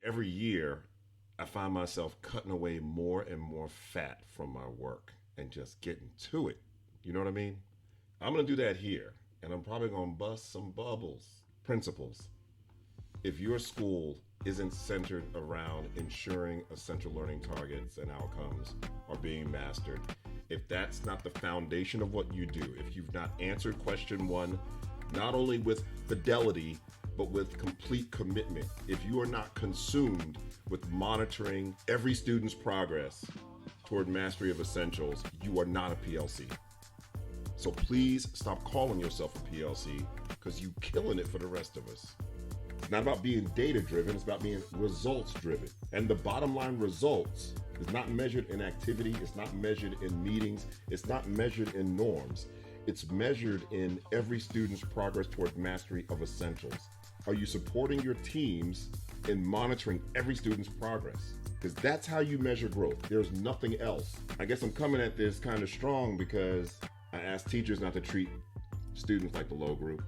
every year, I find myself cutting away more and more fat from my work and just getting to it. You know what I mean? I'm going to do that here, and I'm probably going to bust some bubbles. Principles. If your school isn't centered around ensuring essential learning targets and outcomes are being mastered, if that's not the foundation of what you do, if you've not answered question one, not only with fidelity, but with complete commitment, if you are not consumed with monitoring every student's progress toward mastery of essentials, you are not a PLC. So please stop calling yourself a PLC, because you're killing it for the rest of us. It's not about being data driven, it's about being results driven. And the bottom line results is not measured in activity, it's not measured in meetings, it's not measured in norms. It's measured in every student's progress toward mastery of essentials. Are you supporting your teams in monitoring every student's progress? Because that's how you measure growth. There's nothing else. I guess I'm coming at this kind of strong because I ask teachers not to treat students like the low group.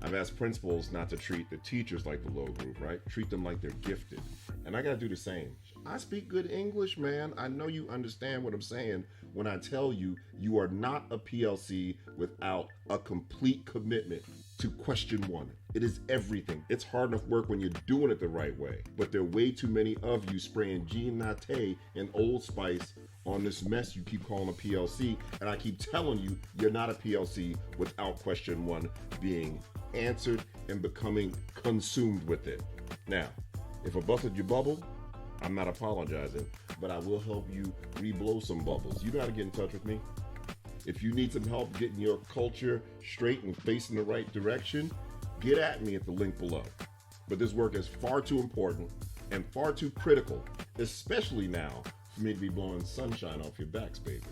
I've asked principals not to treat the teachers like the low group, right? Treat them like they're gifted. And I gotta do the same. I speak good English, man. I know you understand what I'm saying when I tell you you are not a PLC without a complete commitment to question one. It is everything. It's hard enough work when you're doing it the right way. But there are way too many of you spraying Jean Latte and Old Spice on this mess you keep calling a PLC. And I keep telling you, you're not a PLC without question one being answered and becoming consumed with it. Now, if I busted your bubble, I'm not apologizing, but I will help you re-blow some bubbles. You know how to get in touch with me. If you need some help getting your culture straight and facing the right direction, get at me at the link below. But this work is far too important and far too critical, especially now for me to be blowing sunshine off your backs, baby.